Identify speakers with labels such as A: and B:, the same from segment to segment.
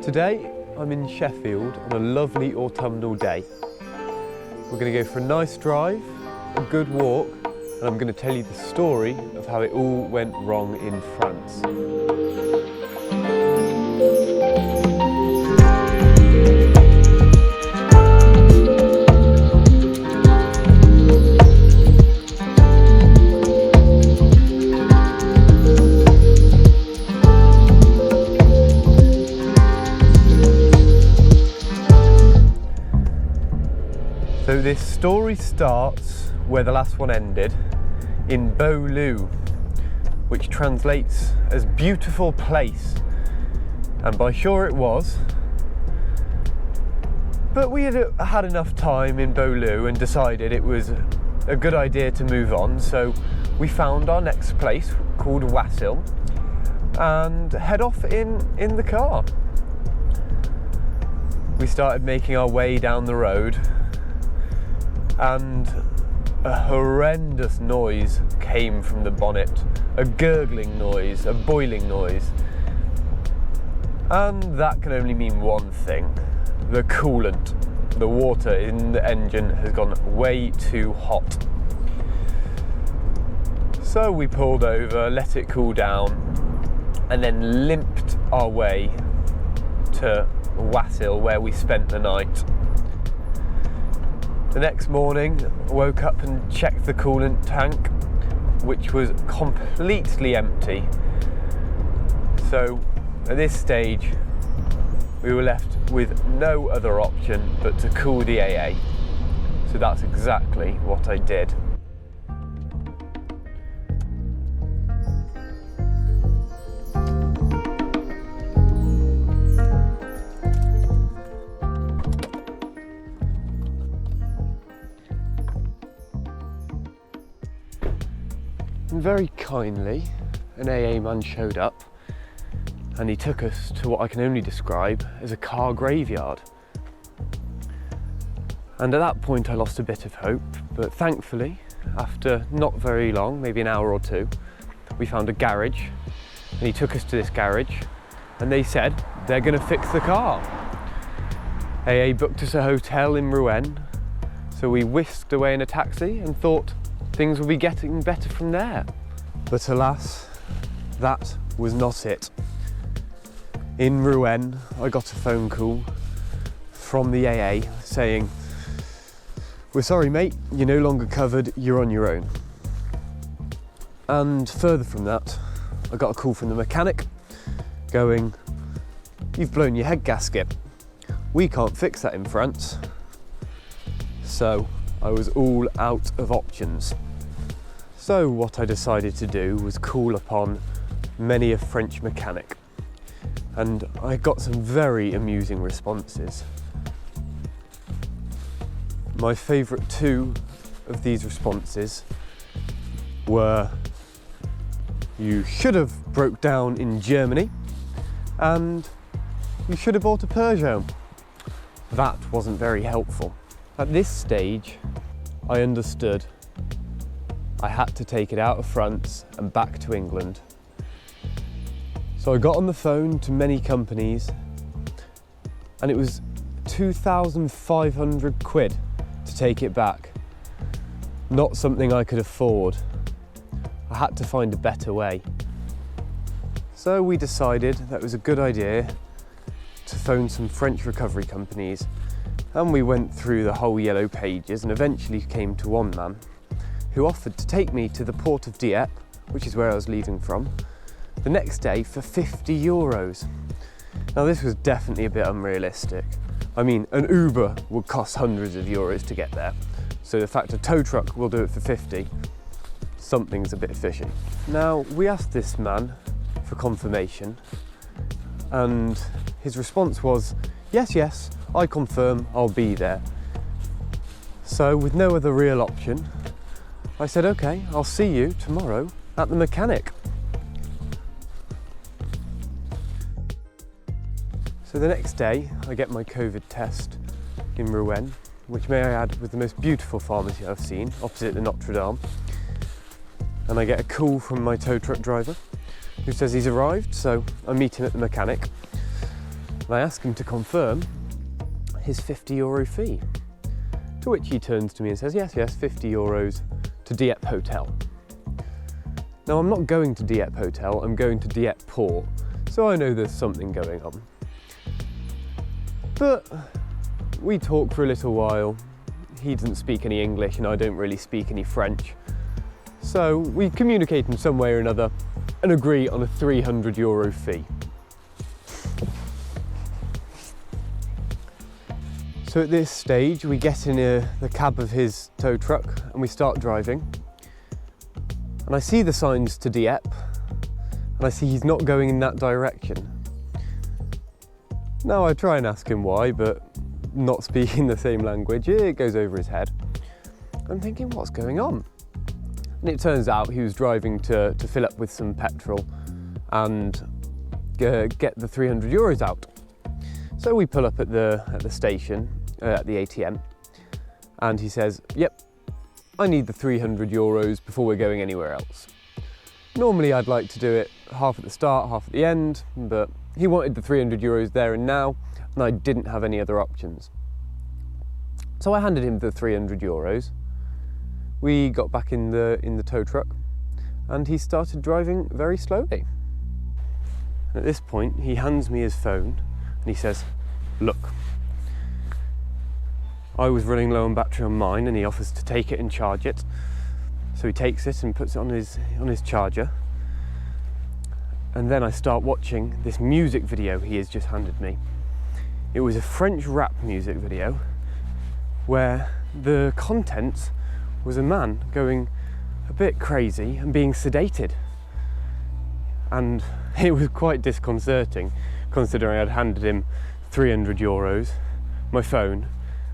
A: Today I'm in Sheffield on a lovely autumnal day. We're going to go for a nice drive, a good walk, and I'm going to tell you the story of how it all went wrong in France. So this story starts where the last one ended, in Beaulieu, which translates as beautiful place, and by sure it was. But we had had enough time in Beaulieu and decided it was a good idea to move on, so we found our next place called Wassil and head off in the car. We started making our way down the road, and a horrendous noise came from the bonnet, a gurgling noise, a boiling noise. And that can only mean one thing: the coolant, the water in the engine has gone way too hot. So we pulled over, let it cool down, and then limped our way to Wassil, where we spent the night. The next morning, I woke up and checked the coolant tank, which was completely empty. So at this stage, we were left with no other option but to call the AA. So that's exactly what I did. And very kindly, an AA man showed up and he took us to what I can only describe as a car graveyard. And at that point I lost a bit of hope, but thankfully, after not very long, maybe an hour or two, we found a garage, and he took us to this garage and they said they're going to fix the car. AA booked us a hotel in Rouen, so we whisked away in a taxi and thought things will be getting better from there. But alas, that was not it. In Rouen, I got a phone call from the AA saying, "We're sorry mate, you're no longer covered, you're on your own." And further from that, I got a call from the mechanic going, "You've blown your head gasket. We can't fix that in France." So I was all out of options. So what I decided to do was call upon many a French mechanic, and I got some very amusing responses. My favourite two of these responses were, "You should have broke down in Germany," and "You should have bought a Peugeot." That wasn't very helpful. At this stage, I understood I had to take it out of France and back to England. So I got on the phone to many companies, and it was 2,500 quid to take it back. Not something I could afford. I had to find a better way. So we decided that it was a good idea to phone some French recovery companies, and we went through the whole yellow pages and eventually came to one man who offered to take me to the port of Dieppe, which is where I was leaving from, the next day for €50. Now this was definitely a bit unrealistic. I mean, an Uber would cost hundreds of euros to get there, so the fact a tow truck will do it for 50, something's a bit fishy. Now we asked this man for confirmation, and his response was, yes, I confirm, I'll be there." So with no other real option, I said, "Okay, I'll see you tomorrow at the mechanic." So the next day, I get my COVID test in Rouen, which, may I add, was the most beautiful pharmacy I've seen, opposite the Notre Dame. And I get a call from my tow truck driver, who says he's arrived, so I meet him at the mechanic. And I ask him to confirm his €50 fee. To which he turns to me and says, yes, €50 to Dieppe Hotel. Now I'm not going to Dieppe Hotel, I'm going to Dieppe Port, so I know there's something going on. But we talk for a little while. He doesn't speak any English and I don't really speak any French. So we communicate in some way or another and agree on a €300 fee. So at this stage, we get in the cab of his tow truck and we start driving. And I see the signs to Dieppe, and I see he's not going in that direction. Now I try and ask him why, but not speaking the same language, it goes over his head. I'm thinking, what's going on? And it turns out he was driving to fill up with some petrol and get the €300 out. So we pull up at the station, at the ATM, and he says, yep, I need the €300 before we're going anywhere else. Normally I'd like to do it half at the start, half at the end, but he wanted the €300 there and now, and I didn't have any other options. So I handed him the €300. We got back in the tow truck, and he started driving very slowly. And at this point, he hands me his phone, and he says, look, I was running low on battery on mine and he offers to take it and charge it. So he takes it and puts it on his charger. And then I start watching this music video he has just handed me. It was a French rap music video where the content was a man going a bit crazy and being sedated. And it was quite disconcerting considering I'd handed him €300, my phone,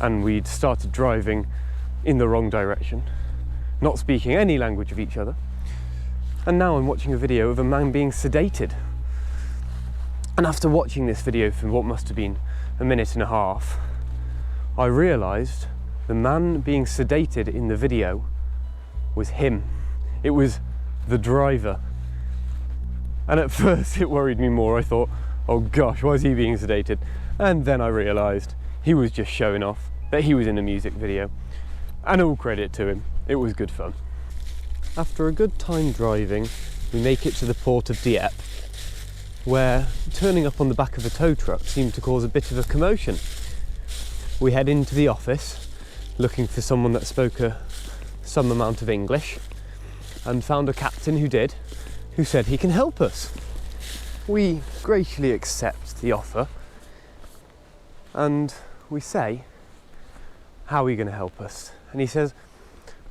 A: and we'd started driving in the wrong direction, not speaking any language of each other. And now I'm watching a video of a man being sedated. And after watching this video for what must have been a minute and a half, I realised the man being sedated in the video was him. It was the driver. And at first it worried me more. I thought, oh gosh, why is he being sedated? And then I realised he was just showing off that he was in a music video. And all credit to him, it was good fun. After a good time driving, we make it to the port of Dieppe, where turning up on the back of a tow truck seemed to cause a bit of a commotion. We head into the office, looking for someone that spoke some amount of English, and found a captain who did, who said he can help us. We graciously accept the offer, and we say, how are you going to help us? And he says,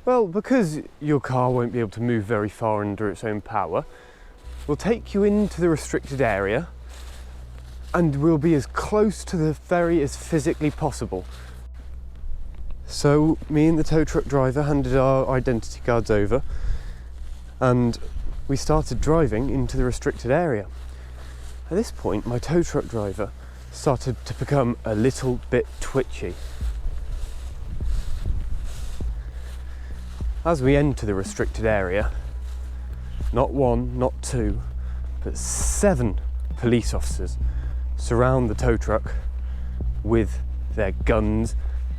A: well, because your car won't be able to move very far under its own power, we'll take you into the restricted area and we'll be as close to the ferry as physically possible. So me and the tow truck driver handed our identity cards over and we started driving into the restricted area. At this point, my tow truck driver started to become a little bit twitchy. As we enter the restricted area, not one, not two, but 7 police officers surround the tow truck with their guns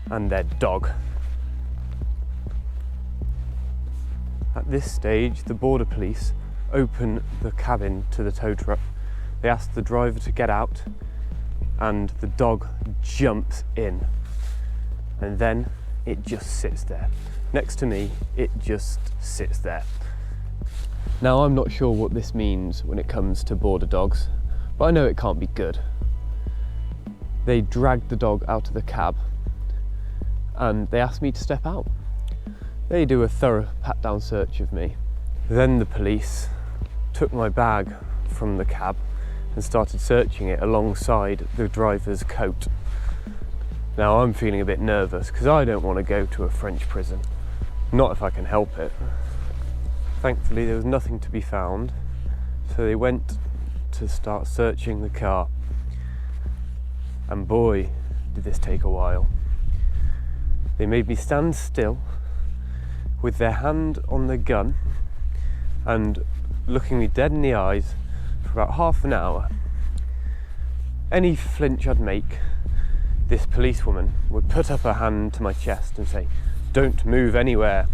A: and their dog. At this stage, the border police open the cabin to the tow truck. They ask the driver to get out and the dog jumps in, and then it just sits there. Next to me, it just sits there. Now, I'm not sure what this means when it comes to border dogs, but I know it can't be good. They dragged the dog out of the cab and they asked me to step out. They do a thorough pat-down search of me. Then the police took my bag from the cab and started searching it alongside the driver's coat. Now, I'm feeling a bit nervous because I don't want to go to a French prison. Not if I can help it. Thankfully, there was nothing to be found, so they went to start searching the car. And boy, did this take a while. They made me stand still with their hand on the gun and looking me dead in the eyes for about half an hour. Any flinch I'd make, this policewoman would put up her hand to my chest and say, "Don't move anywhere."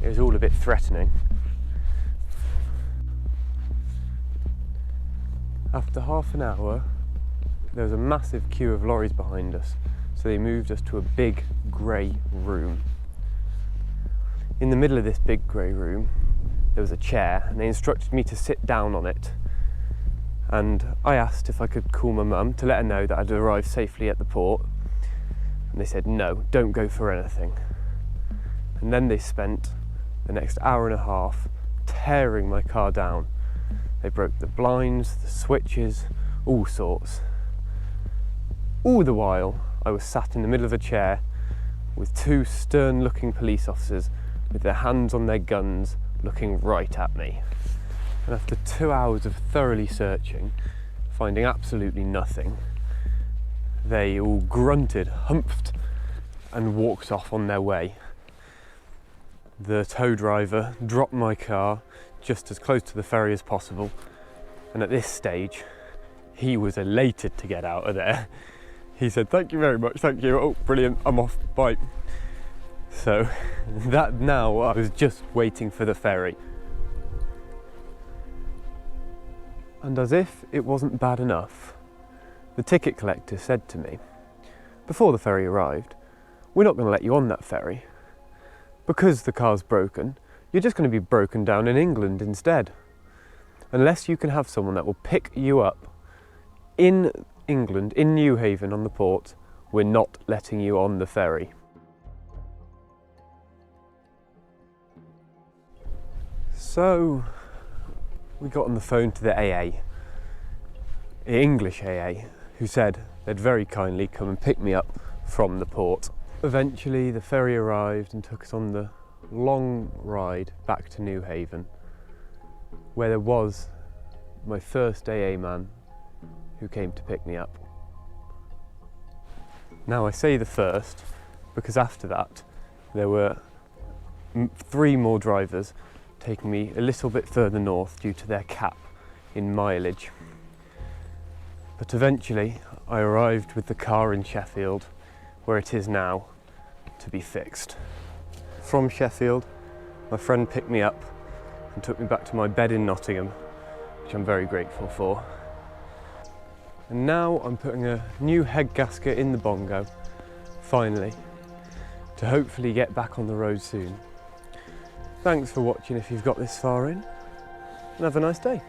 A: It was all a bit threatening. After half an hour, there was a massive queue of lorries behind us, so they moved us to a big grey room. In the middle of this big grey room, there was a chair, and they instructed me to sit down on it. And I asked if I could call my mum to let her know that I'd arrived safely at the port. And they said, "No, don't go for anything." And then they spent the next hour and a half tearing my car down. They broke the blinds, the switches, all sorts. All the while, I was sat in the middle of a chair with two stern-looking police officers with their hands on their guns looking right at me. And after 2 hours of thoroughly searching, finding absolutely nothing, they all grunted, humphed, and walked off on their way. The tow driver dropped my car just as close to the ferry as possible, and at this stage, he was elated to get out of there. He said, "Thank you very much, thank you. Oh, brilliant, I'm off, bye." So that now I was just waiting for the ferry. And as if it wasn't bad enough, the ticket collector said to me, before the ferry arrived, "We're not going to let you on that ferry. Because the car's broken, you're just going to be broken down in England instead. Unless you can have someone that will pick you up in England, in Newhaven on the port, we're not letting you on the ferry." So we got on the phone to the AA, English AA, who said they'd very kindly come and pick me up from the port. Eventually the ferry arrived and took us on the long ride back to Newhaven, where there was my first AA man who came to pick me up. Now I say the first because after that there were 3 more drivers taking me a little bit further north due to their cap in mileage. But eventually I arrived with the car in Sheffield, where it is now, to be fixed. From Sheffield, my friend picked me up and took me back to my bed in Nottingham, which I'm very grateful for. And now I'm putting a new head gasket in the Bongo, finally, to hopefully get back on the road soon. Thanks for watching if you've got this far in, and have a nice day.